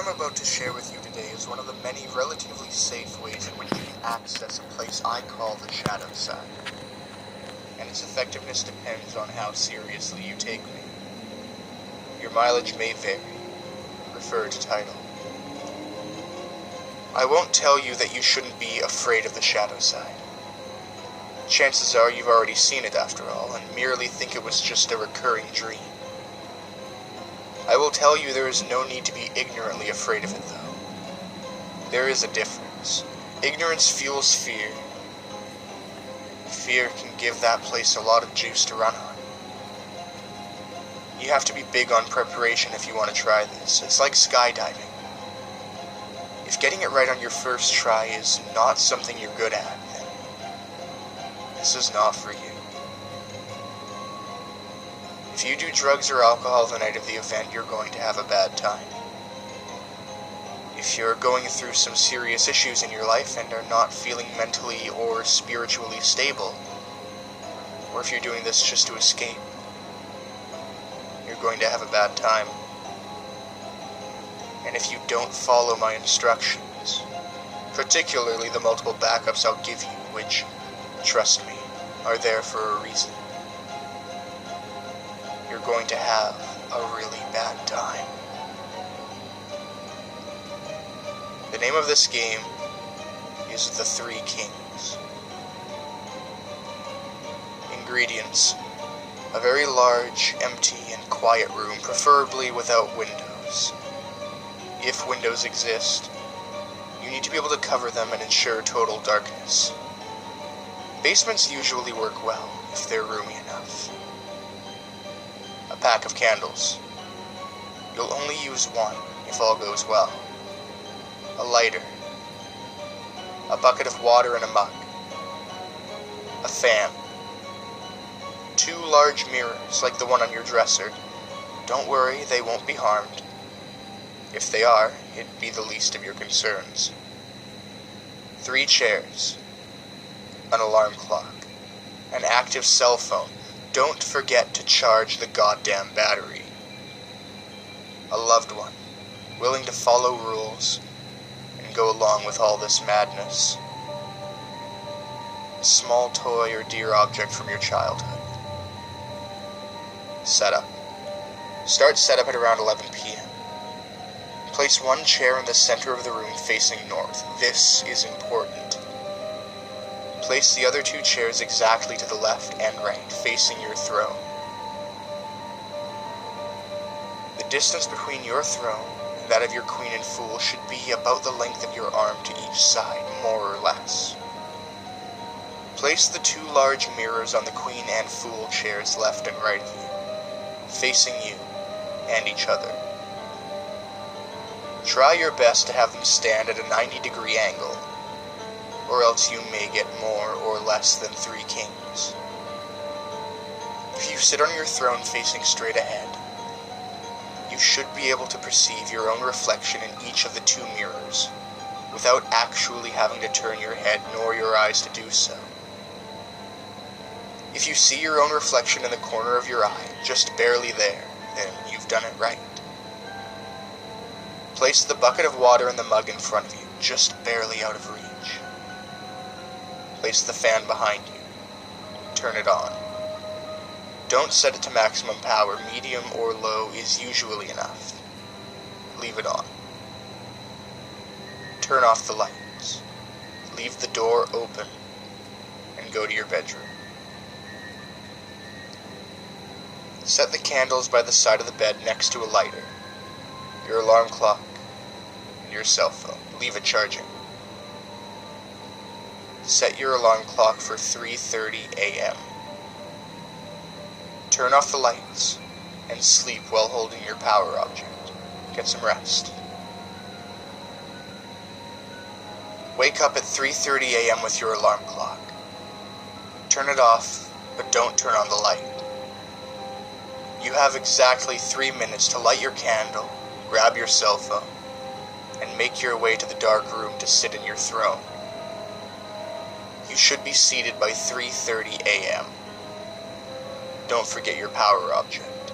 I'm about to share with you today is one of the many relatively safe ways in which you can access a place I call the shadow side. And its effectiveness depends on how seriously you take me. Your mileage may vary. Refer to title. I won't tell you that you shouldn't be afraid of the shadow side. Chances are you've already seen it after all, and merely think it was just a recurring dream. I will tell you there is no need to be ignorantly afraid of it, though. There is a difference. Ignorance fuels fear. Fear can give that place a lot of juice to run on. You have to be big on preparation if you want to try this. It's like skydiving. If getting it right on your first try is not something you're good at, then this is not for you. If you do drugs or alcohol the night of the event, you're going to have a bad time. If you're going through some serious issues in your life and are not feeling mentally or spiritually stable, or if you're doing this just to escape, you're going to have a bad time. And if you don't follow my instructions, particularly the multiple backups I'll give you, which, trust me, are there for a reason, you're going to have a really bad time. The name of this game is The Three Kings. Ingredients: a very large, empty, and quiet room, preferably without windows. If windows exist, you need to be able to cover them and ensure total darkness. Basements usually work well if they're roomy enough. A pack of candles. You'll only use one if all goes well. A lighter. A bucket of water in a mug. A fan. 2 large mirrors like the one on your dresser. Don't worry, they won't be harmed. If they are, it'd be the least of your concerns. 3 chairs. An alarm clock. An active cell phone. Don't forget to charge the goddamn battery. A loved one, willing to follow rules and go along with all this madness. A small toy or dear object from your childhood. Setup. Start setup at around 11 p.m. Place 1 chair in the center of the room facing north. This is important. Place the other 2 chairs exactly to the left and right, facing your throne. The distance between your throne and that of your queen and fool should be about the length of your arm to each side, more or less. Place the 2 large mirrors on the queen and fool chairs left and right of you, facing you and each other. Try your best to have them stand at a 90-degree angle, or else you may get more or less than 3 kings. If you sit on your throne facing straight ahead, you should be able to perceive your own reflection in each of the 2 mirrors, without actually having to turn your head nor your eyes to do so. If you see your own reflection in the corner of your eye, just barely there, then you've done it right. Place the bucket of water in the mug in front of you, just barely out of reach. Place the fan behind you. Turn it on. Don't set it to maximum power. Medium or low is usually enough. Leave it on. Turn off the lights. Leave the door open and go to your bedroom. Set the candles by the side of the bed next to a lighter, your alarm clock, and your cell phone. Leave it charging. Set your alarm clock for 3:30 a.m. Turn off the lights and sleep while holding your power object. Get some rest. Wake up at 3:30 a.m. with your alarm clock. Turn it off, but don't turn on the light. You have exactly 3 minutes to light your candle, grab your cell phone, and make your way to the dark room to sit in your throne. You should be seated by 3:30 a.m. Don't forget your power object.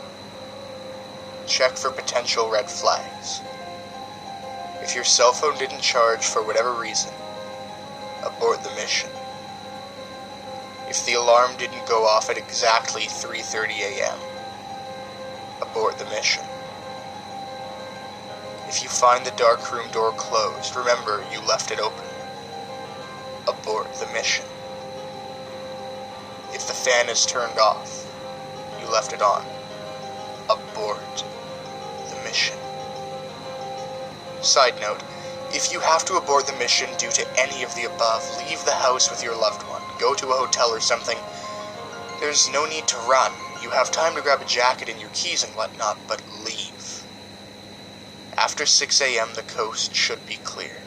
Check for potential red flags. If your cell phone didn't charge for whatever reason, abort the mission. If the alarm didn't go off at exactly 3:30 a.m., abort the mission. If you find the dark room door closed, remember you left it open. Abort the mission. If the fan is turned off, you left it on. Abort the mission. Side note, if you have to abort the mission due to any of the above, leave the house with your loved one. Go to a hotel or something. There's no need to run. You have time to grab a jacket and your keys and whatnot, but leave. After 6 a.m., the coast should be clear.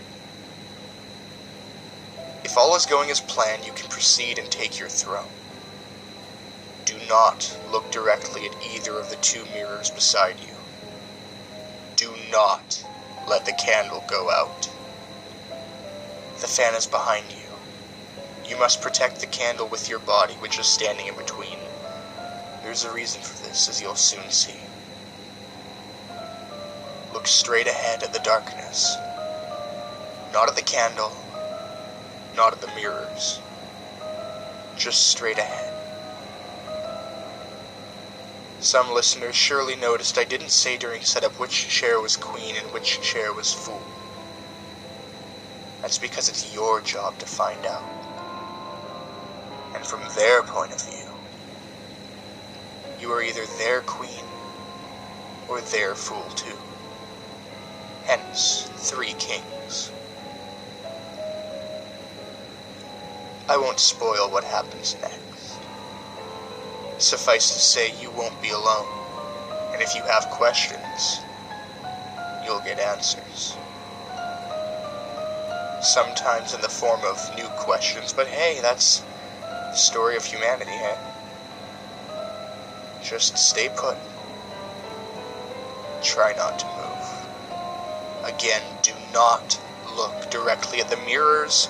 If all is going as planned, you can proceed and take your throne. Do not look directly at either of the two mirrors beside you. Do not let the candle go out. The fan is behind you. You must protect the candle with your body, which is standing in between. There's a reason for this, as you'll soon see. Look straight ahead at the darkness. Not at the candle, not at the mirrors. Just straight ahead. Some listeners surely noticed I didn't say during setup which chair was queen and which chair was fool. That's because it's your job to find out. And from their point of view, you are either their queen or their fool too. Hence, 3 kings. I won't spoil what happens next. Suffice to say, you won't be alone, and if you have questions, you'll get answers. Sometimes in the form of new questions, but hey, that's the story of humanity, eh? Just stay put. Try not to move. Again, do not look directly at the mirrors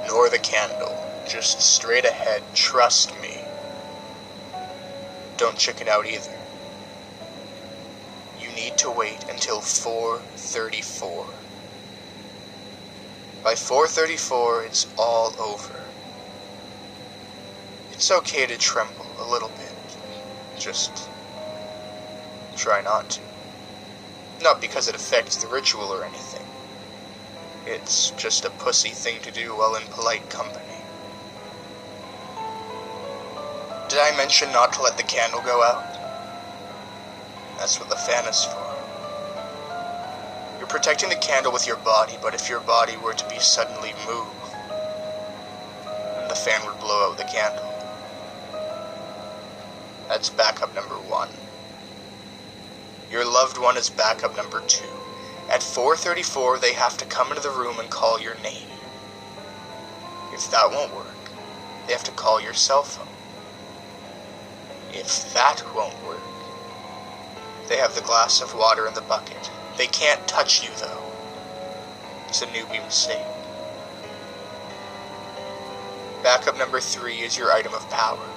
nor the candle. Just straight ahead, trust me. Don't chicken out either. You need to wait until 4:34. By 4:34, it's all over. It's okay to tremble a little bit. Just try not to. Not because it affects the ritual or anything. It's just a pussy thing to do while in polite company. Did I mention not to let the candle go out? That's what the fan is for. You're protecting the candle with your body, but if your body were to be suddenly moved, then the fan would blow out the candle. That's backup number 1. Your loved one is backup number 2. At 4:34, they have to come into the room and call your name. If that won't work, they have to call your cell phone. If that won't work, they have the glass of water in the bucket. They can't touch you, though. It's a newbie mistake. Backup number 3 is your item of power.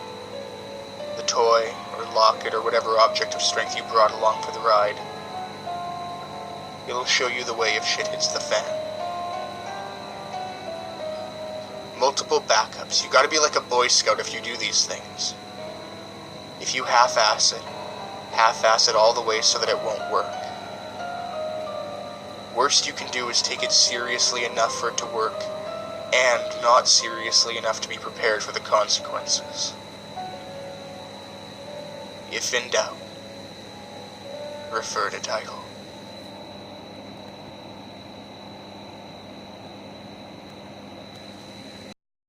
The toy, or locket, or whatever object of strength you brought along for the ride. It'll show you the way if shit hits the fan. Multiple backups. You gotta be like a Boy Scout if you do these things. If you half-ass it all the way so that it won't work. Worst you can do is take it seriously enough for it to work, and not seriously enough to be prepared for the consequences. If in doubt, refer to title.